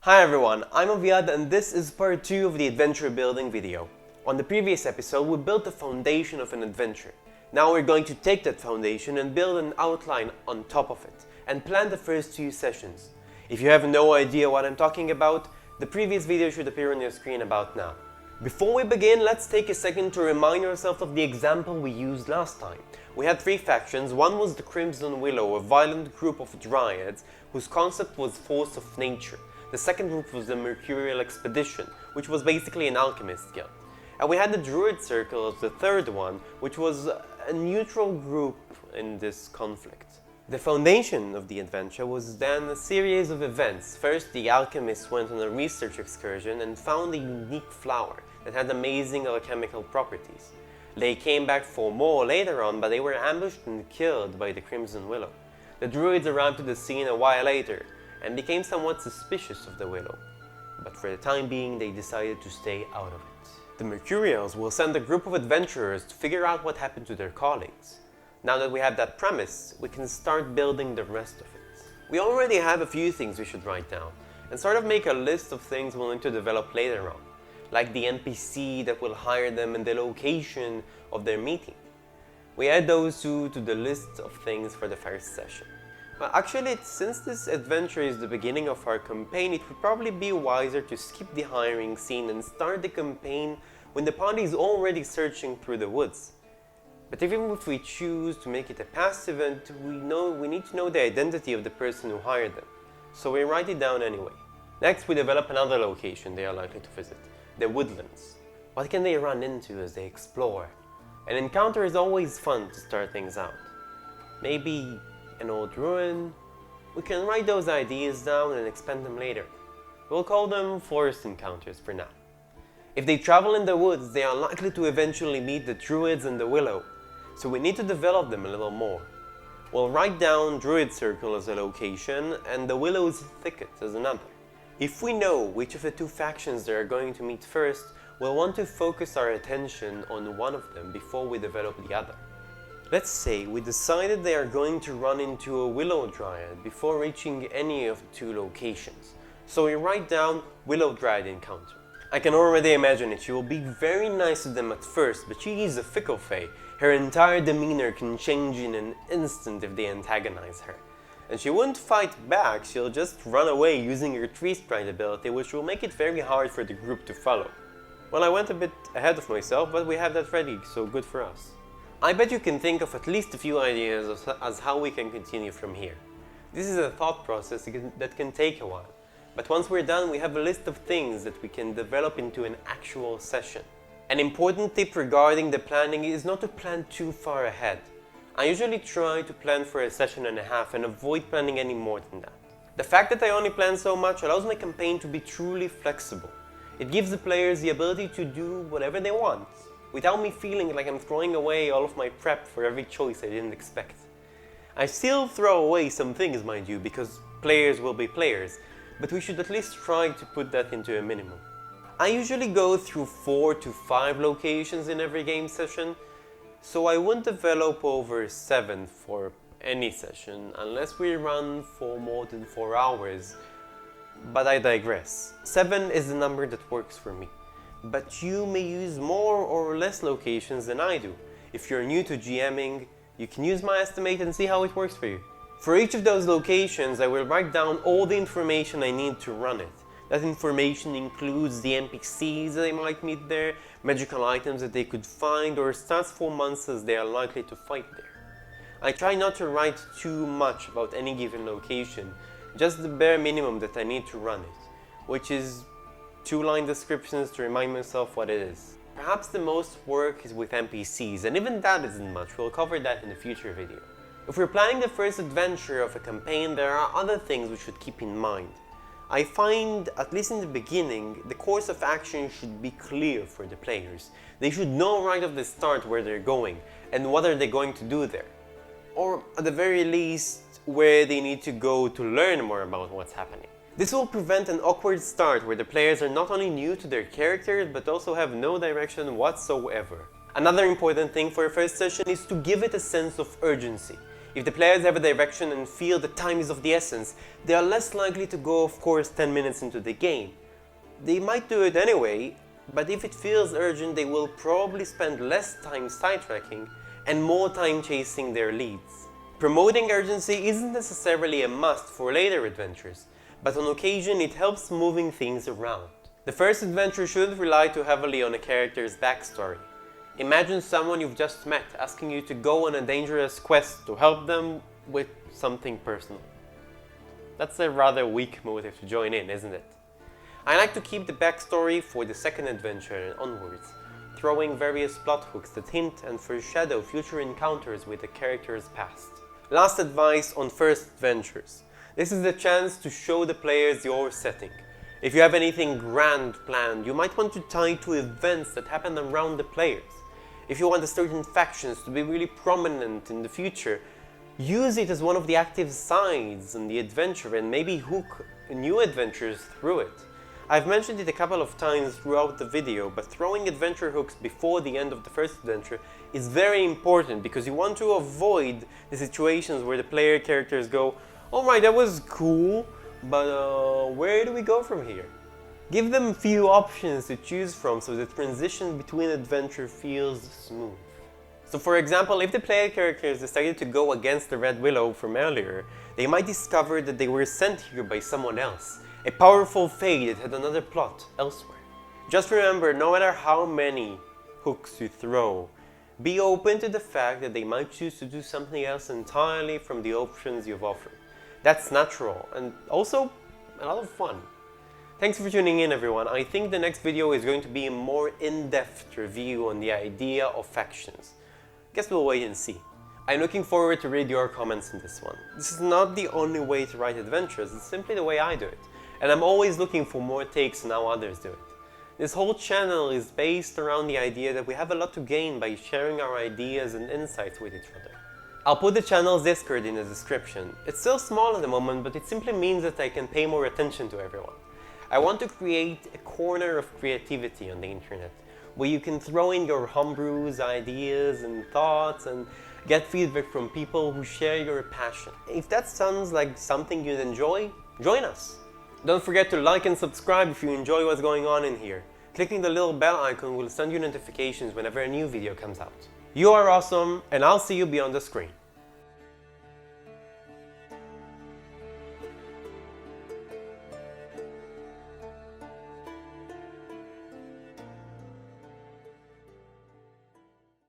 Hi everyone, I'm Aviad and this is part 2 of the adventure building video. On the previous episode we built the foundation of an adventure. Now we're going to take that foundation and build an outline on top of it and plan the first 2 sessions. If you have no idea what I'm talking about, the previous video should appear on your screen about now. Before we begin, let's take a second to remind ourselves of the example we used last time. We had 3 factions. One was the Crimson Willow, a violent group of dryads whose concept was force of nature. The second group was the Mercurial Expedition, which was basically an alchemist guild. And we had the Druid Circle as the third one, which was a neutral group in this conflict. The foundation of the adventure was then a series of events. First, the alchemists went on a research excursion and found a unique flower that had amazing alchemical properties. They came back for more later on, but they were ambushed and killed by the Crimson Willow. The Druids arrived to the scene a while later and became somewhat suspicious of the Willow, but for the time being they decided to stay out of it. The Mercurials will send a group of adventurers to figure out what happened to their colleagues. Now that we have that premise, we can start building the rest of it. We already have a few things we should write down, and sort of make a list of things we'll need to develop later on, like the NPC that will hire them and the location of their meeting. We add those two to the list of things for the first session. Well, actually, since this adventure is the beginning of our campaign, it would probably be wiser to skip the hiring scene and start the campaign when the party is already searching through the woods. But even if we choose to make it a past event, we need to know the identity of the person who hired them, so we write it down anyway. Next, we develop another location they are likely to visit, the woodlands. What can they run into as they explore? An encounter is always fun to start things out. Maybe an old ruin. We can write those ideas down and expand them later. We'll call them forest encounters for now. If they travel in the woods, they are likely to eventually meet the Druids and the Willow, so we need to develop them a little more. We'll write down Druid Circle as a location and the Willow's Thicket as another. If we know which of the 2 factions they are going to meet first, we'll want to focus our attention on one of them before we develop the other. Let's say we decided they are going to run into a Willow Dryad before reaching any of the 2 locations, so we write down Willow Dryad Encounter. I can already imagine it. She will be very nice to them at first, but she is a fickle fae. Her entire demeanor can change in an instant if they antagonize her. And she won't fight back, she'll just run away using her Tree Sprite ability, which will make it very hard for the group to follow. Well, I went a bit ahead of myself, but we have that ready, so good for us. I bet you can think of at least a few ideas as how we can continue from here. This is a thought process that can take a while, but once we're done, we have a list of things that we can develop into an actual session. An important tip regarding the planning is not to plan too far ahead. I usually try to plan for a session and a half and avoid planning any more than that. The fact that I only plan so much allows my campaign to be truly flexible. It gives the players the ability to do whatever they want, without me feeling like I'm throwing away all of my prep for every choice I didn't expect. I still throw away some things, mind you, because players will be players, but we should at least try to put that into a minimum. I usually go through 4 to 5 locations in every game session, so I won't develop over 7 for any session unless we run for more than 4 hours, but I digress. 7 is the number that works for me. But you may use more or less locations than I do. If you're new to GMing, you can use my estimate and see how it works for you. For each of those locations, I will write down all the information I need to run it. That information includes the NPCs that they might meet there, magical items that they could find, or stats for monsters they are likely to fight there. I try not to write too much about any given location, just the bare minimum that I need to run it, which is 2-line descriptions to remind myself what it is. Perhaps the most work is with NPCs, and even that isn't much. We'll cover that in a future video. If we're planning the first adventure of a campaign, there are other things we should keep in mind. I find, at least in the beginning, the course of action should be clear for the players. They should know right off the start where they're going, and what are they going to do there. Or, at the very least, where they need to go to learn more about what's happening. This will prevent an awkward start where the players are not only new to their characters but also have no direction whatsoever. Another important thing for a first session is to give it a sense of urgency. If the players have a direction and feel that time is of the essence, they are less likely to go, of course, 10 minutes into the game. They might do it anyway, but if it feels urgent, they will probably spend less time sidetracking and more time chasing their leads. Promoting urgency isn't necessarily a must for later adventures, but on occasion it helps moving things around. The first adventure shouldn't rely too heavily on a character's backstory. Imagine someone you've just met asking you to go on a dangerous quest to help them with something personal. That's a rather weak motive to join in, isn't it? I like to keep the backstory for the second adventure and onwards, throwing various plot hooks that hint and foreshadow future encounters with the character's past. Last advice on first adventures. This is the chance to show the players your setting. If you have anything grand planned, you might want to tie to events that happen around the players. If you want a certain factions to be really prominent in the future, use it as one of the active sides in the adventure and maybe hook new adventures through it. I've mentioned it a couple of times throughout the video, but throwing adventure hooks before the end of the first adventure is very important because you want to avoid the situations where the player characters go, "Alright, that was cool, but where do we go from here?" Give them a few options to choose from so the transition between adventure feels smooth. So for example, if the player characters decided to go against the Red Willow from earlier, they might discover that they were sent here by someone else, a powerful fate that had another plot elsewhere. Just remember, no matter how many hooks you throw, be open to the fact that they might choose to do something else entirely from the options you've offered. That's natural and also a lot of fun. Thanks for tuning in, everyone. I think the next video is going to be a more in-depth review on the idea of factions. Guess we'll wait and see. I'm looking forward to read your comments on this one. This is not the only way to write adventures, it's simply the way I do it. And I'm always looking for more takes on how others do it. This whole channel is based around the idea that we have a lot to gain by sharing our ideas and insights with each other. I'll put the channel's Discord in the description. It's still small at the moment, but it simply means that I can pay more attention to everyone. I want to create a corner of creativity on the internet, where you can throw in your homebrews, ideas and thoughts and get feedback from people who share your passion. If that sounds like something you'd enjoy, join us! Don't forget to like and subscribe if you enjoy what's going on in here. Clicking the little bell icon will send you notifications whenever a new video comes out. You are awesome, and I'll see you beyond the screen.